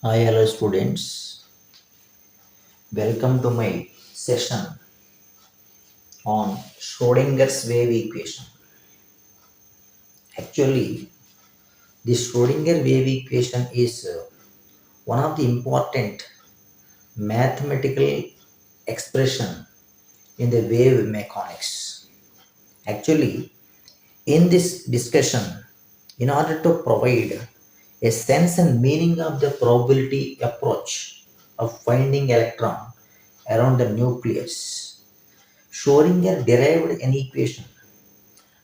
Hi, hello students. Welcome to my session on Schrodinger's wave equation. Actually, the Schrodinger wave equation is one of the important mathematical expression in the wave mechanics. Actually, in this discussion, in order to provide a sense and meaning of the probability approach of finding electron around the nucleus, Schrodinger derived an equation,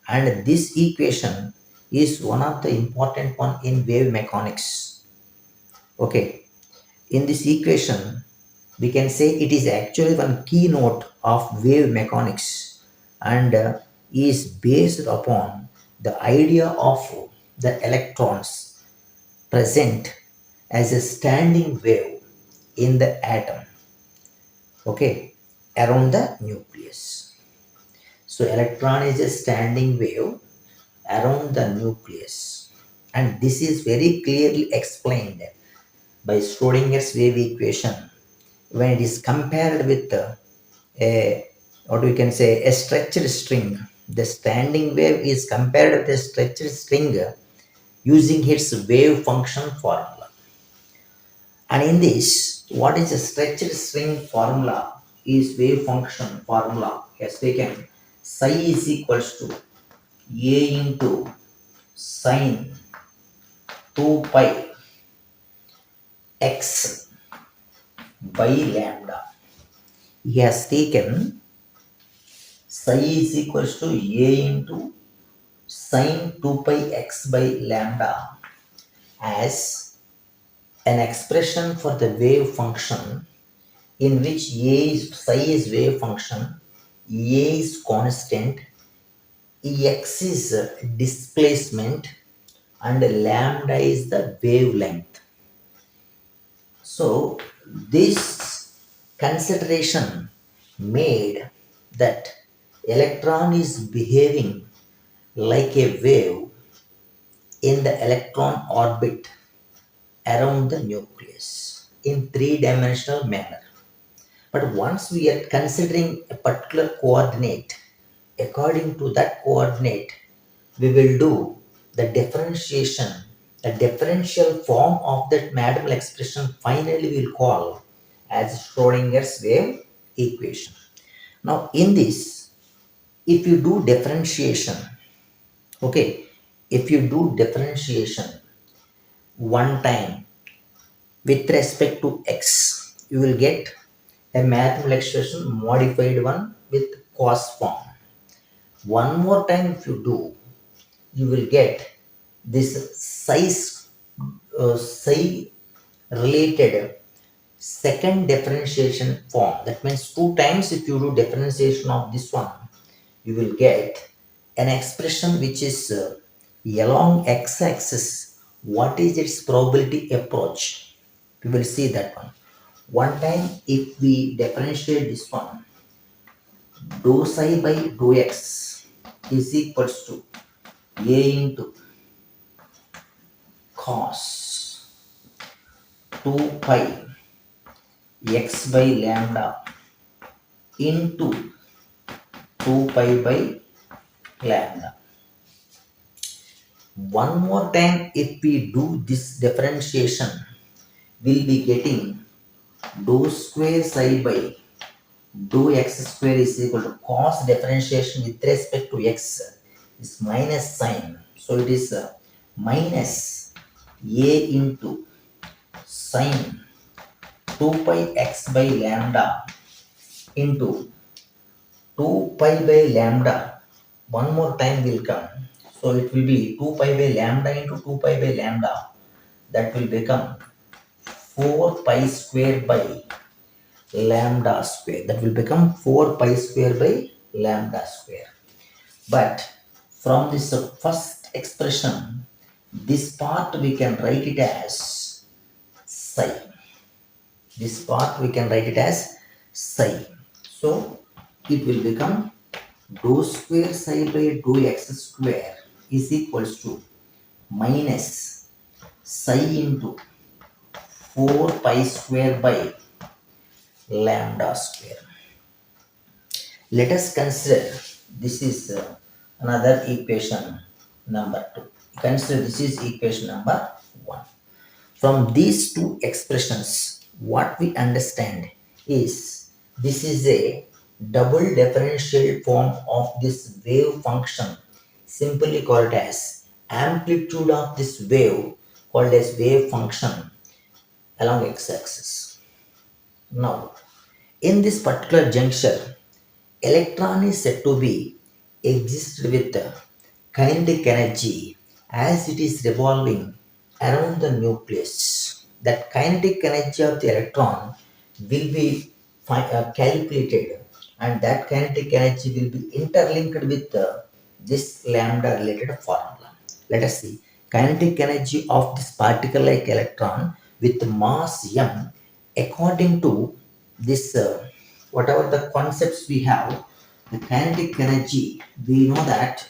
and this equation is one of the important one in wave mechanics. Okay, in this equation, we can say it is actually one keynote of wave mechanics and is based upon the idea of the electrons present as a standing wave in the atom, okay, around the nucleus. So electron is a standing wave around the nucleus, and this is very clearly explained by Schrodinger's wave equation when it is compared with a, what we can say, a stretched string. The standing wave is compared with a stretched string using its wave function formula. And in this, what is a stretched string formula is wave function formula. Yes, we can psi is equals to a into sine 2 pi x by lambda. He has taken psi is equals to a into sine 2 pi x by lambda as an expression for the wave function in which a is psi is wave function, a is constant, x is displacement, and lambda is the wavelength. So this consideration made that electron is behaving like a wave in the electron orbit around the nucleus in three-dimensional manner. But once we are considering a particular coordinate, according to that coordinate, we will do the differentiation, the differential form of that mathematical expression finally we'll call as Schrodinger's wave equation. Now in this, if you do differentiation, okay, if you do differentiation one time with respect to x, you will get a mathematical expression modified one with cos form. One more time if you do, you will get this psi related second differentiation form. That means two times if you do differentiation of this one, you will get an expression which is along x-axis. What is its probability approach? We will see that one. One time if we differentiate this one, dou psi by dou x is equals to a into cos 2 pi x by lambda into 2 pi by lambda. One more time if we do this differentiation, we'll be getting dou square psi by dou x square is equal to cos differentiation with respect to x is minus sine. So it is minus a into sine 2 pi x by lambda into 2 pi by lambda. One more time will come. So it will be 2 pi by lambda into 2 pi by lambda. That will become 4 pi square by lambda square. That will become 4 pi square by lambda square. But from this first expression, this part we can write it as psi. This part we can write it as psi. So it will become dou square psi by dou x square is equals to minus psi into 4 pi square by lambda square. Let us consider this is another equation number 2. Consider this is equation number 1. From these two expressions, what we understand is this is a double differential form of this wave function, simply called as amplitude of this wave, called as wave function along x-axis. Now, in this particular juncture, electron is said to be exist with the kinetic energy as it is revolving around the nucleus. That kinetic energy of the electron will be calculated, and that kinetic energy will be interlinked with this lambda related formula. Let us see. Kinetic energy of this particle like electron with mass m, according to this whatever the concepts we have, the kinetic energy, we know that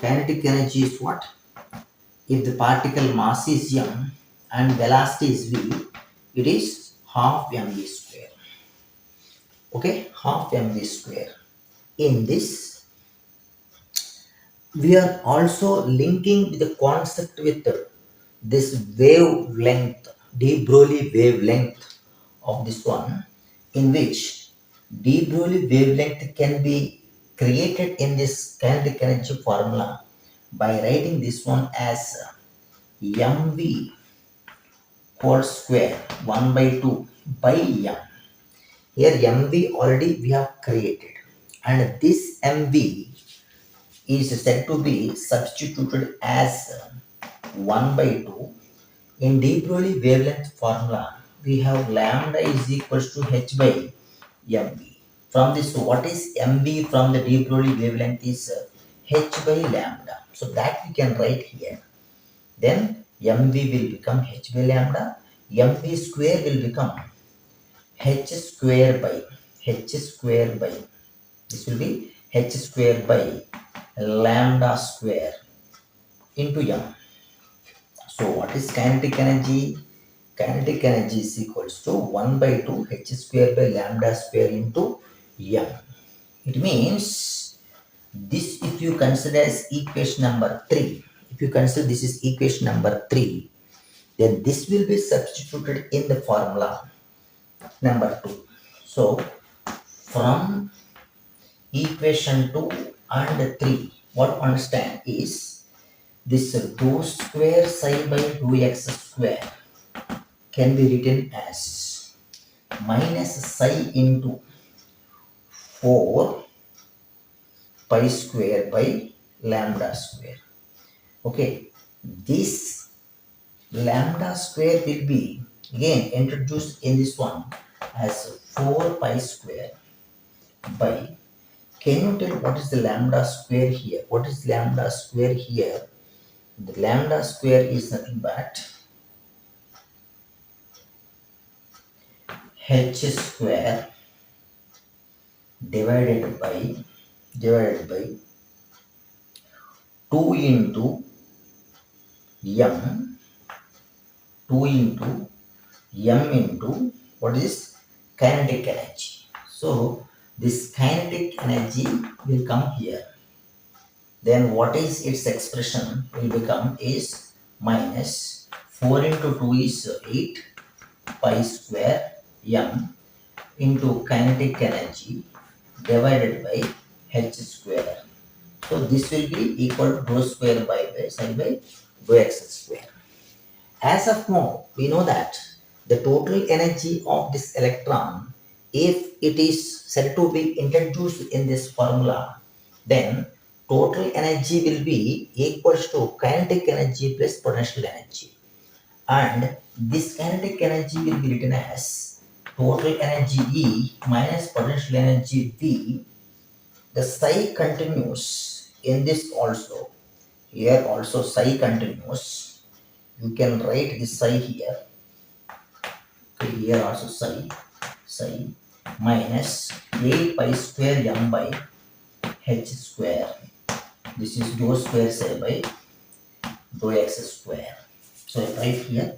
kinetic energy is what? If the particle mass is m and velocity is v, it is half mv square. Okay, half mv square. In this, we are also linking the concept with this wavelength, de Broglie wavelength of this one, in which de Broglie wavelength can be created in this kinetic energy formula by writing this one as mv whole square 1 by 2 by m. Here mv already we have created, and this mv is said to be substituted as 1 by 2. In de Broglie wavelength formula, we have lambda is equals to h by mv. From this, what is mv from the de Broglie wavelength is h by lambda. So that we can write here. Then mv will become h by lambda. mv square will become h square by this will be h square by lambda square into m. So what is kinetic energy? Kinetic energy is equals to 1 by 2 h square by lambda square into m. It means this, if you consider as equation number 3, if you consider this is equation number 3, then this will be substituted in the formula number 2. So from equation 2 and 3, what understand is this rho square psi by rho x square can be written as minus psi into 4 pi square by lambda square. Okay, this lambda square will be again introduced in this one as 4 pi square by, can you tell what is the lambda square here? What is lambda square here? The lambda square is nothing but h square divided by 2 into m 2 into m into what is kinetic energy. So this kinetic energy will come here. Then what is its expression will become is minus 4 into 2 is 8 pi square m into kinetic energy divided by h square. So this will be equal to rho square by psi by rho x square. As of now, we know that the total energy of this electron, if it is said to be introduced in this formula, then total energy will be equals to kinetic energy plus potential energy. And this kinetic energy will be written as total energy E minus potential energy V. The psi continues in this also. Here also psi continues. You can write this psi here. Okay, here also psi minus 8 pi square m by h square. This is rho square psi by rho x square. So I write here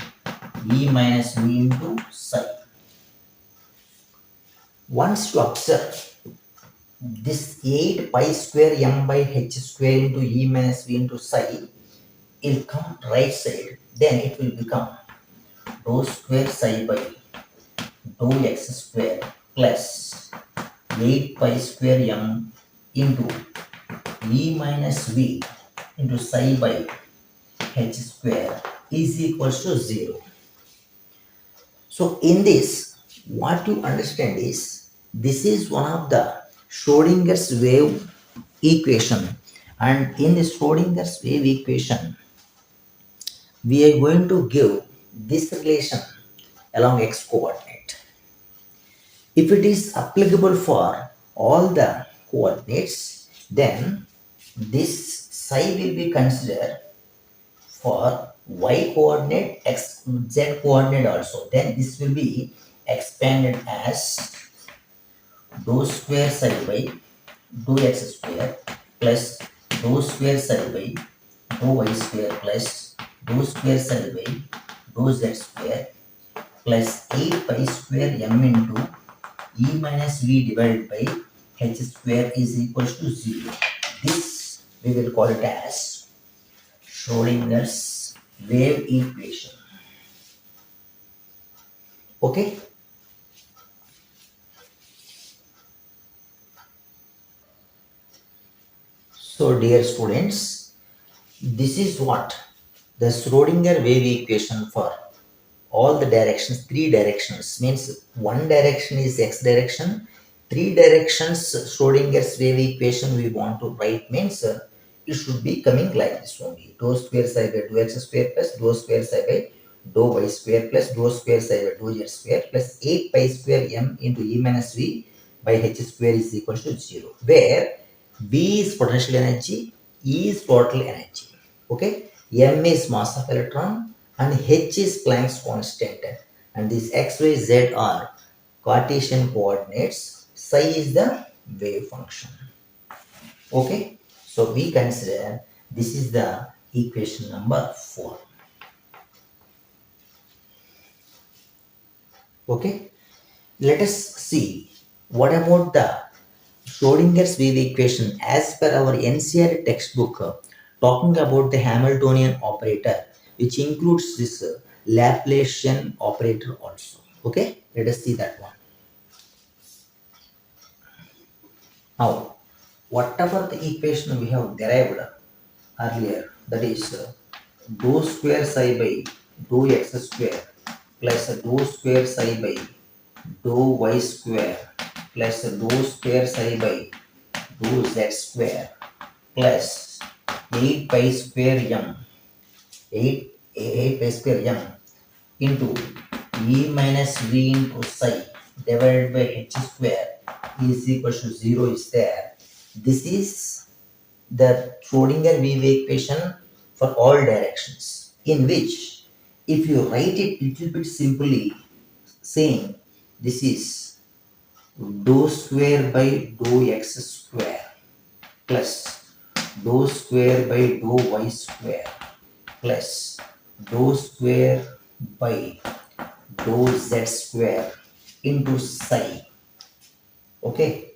E minus V into psi. Once you observe this 8 pi square m by h square into E minus V into psi, it will come right side, then it will become dou square psi by dou x square plus 8 pi square m into E minus V into psi by h square is equals to 0. So in this, what you understand is this is one of the Schrodinger's wave equation, and in the Schrodinger's wave equation we are going to give this relation along x coordinate. If it is applicable for all the coordinates, then this psi will be considered for y coordinate, x, z coordinate also. Then this will be expanded as dou square psi by dou x square plus dou square psi by dou y square plus dou square psi by dou z square plus 8 pi square m into e minus v divided by h square is equals to 0. This we will call it as Schrodinger's wave equation. Okay. So dear students, this is what the Schrodinger wave equation for all the directions, three directions, means one direction is x direction, three directions Schrodinger's wave equation we want to write means it should be coming like this only. Dou square psi by dou x square plus dou square psi by dou y square plus dou square psi by dou z square plus 8 pi square m into e minus v by h square is equal to 0, where V is potential energy, E is total energy. Okay, M is mass of electron, and H is Planck's constant. And these X, Y, Z are Cartesian coordinates. Psi is the wave function. Okay, so we consider this is the equation number 4. Okay, let us see what about the Schrodinger's wave equation as per our NCERT textbook, talking about the Hamiltonian operator, which includes this Laplacian operator also. Okay, let us see that one. Now, whatever the equation we have derived earlier, that is dou square psi by dou x square plus dou square psi by dou y square plus dou square psi by dou z square plus 8 pi square m 8 pi square m into e minus v into psi divided by h square is equal to 0 is there. This is the Schrodinger wave equation for all directions, in which if you write it little bit simply saying this is dou square by dou x square plus dou square by dou y square plus dou square by dou z square into psi, okay,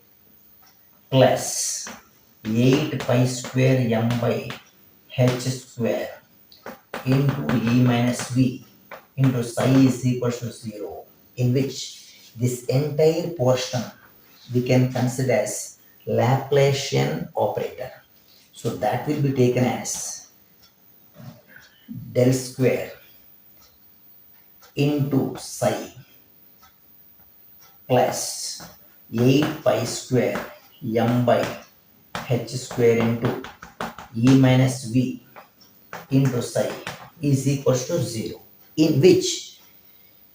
plus 8 pi square m by h square into e minus v into psi is equal to 0, in which this entire portion we can consider as Laplacian operator. So that will be taken as del square into psi plus 8 pi square m by h square into e minus v into psi is equals to 0, in which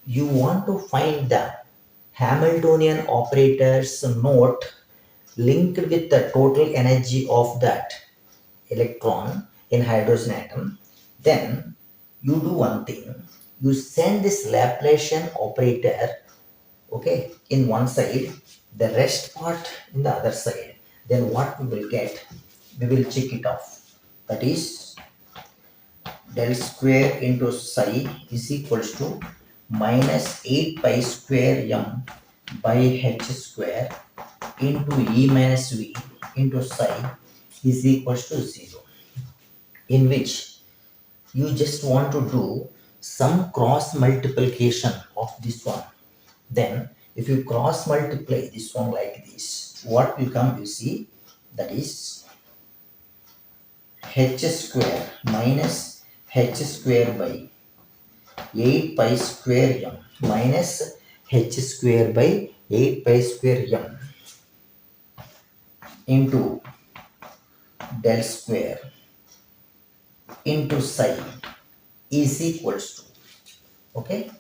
you want to find the Hamiltonian operator's note linked with the total energy of that electron in hydrogen atom. Then you do one thing, you send this Laplacian operator, okay, in one side, the rest part in the other side. Then what we will get, we will check it off. That is del square into psi is equals to minus 8 pi square m by h square into e minus v into psi is equals to 0, in which you just want to do some cross multiplication of this one. Then if you cross multiply this one like this, what will come, you see, that is h square minus h square by 8 pi square m minus h square by 8 pi square m into del square into psi is equals to, okay,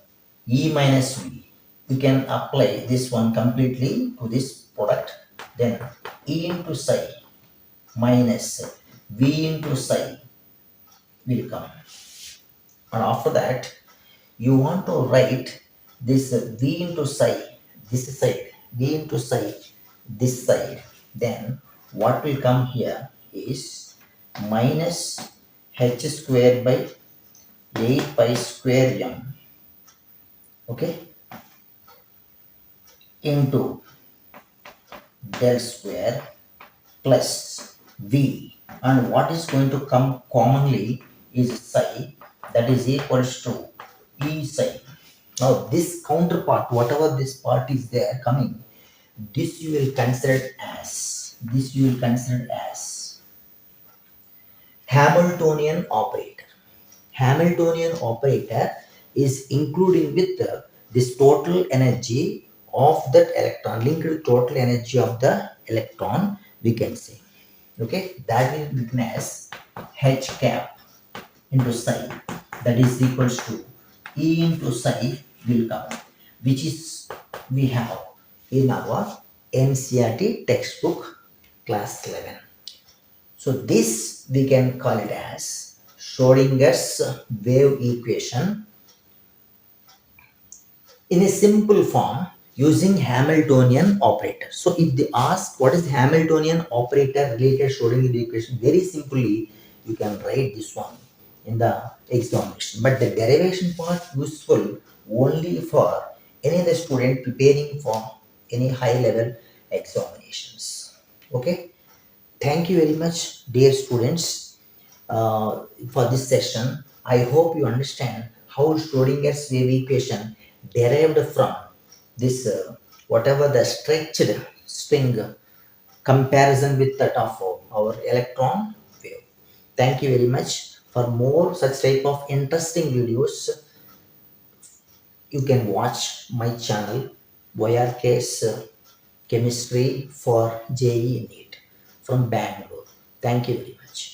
e minus v. You can apply this one completely to this product. Then e into psi minus v into psi will come. And after that, you want to write this v into psi, this side, v into psi, this side. Then what will come here is minus h square by 8 pi square m, okay, into del square plus v, and what is going to come commonly is psi, that is equals to e psi. Now this counterpart, whatever this part is there coming, this you will consider as Hamiltonian operator. Hamiltonian operator is including with this total energy of that electron, linked to total energy of the electron, we can say. Okay, that is written as h cap into psi, that is equals to e into psi will come, which is we have in our NCERT textbook class 11. So this we can call it as Schrodinger's wave equation in a simple form using Hamiltonian operator. So if they ask what is Hamiltonian operator related Schrodinger equation, very simply you can write this one in the examination. But the derivation part useful only for any other student preparing for any high level examinations. Okay. Thank you very much, dear students, for this session. I hope you understand how Schrodinger's wave equation derived from this, whatever the stretched string comparison with that of our electron wave. Thank you very much. For more such type of interesting videos, you can watch my channel YRK'S Chemistry for JEE-NEET from Bangalore. Thank you very much.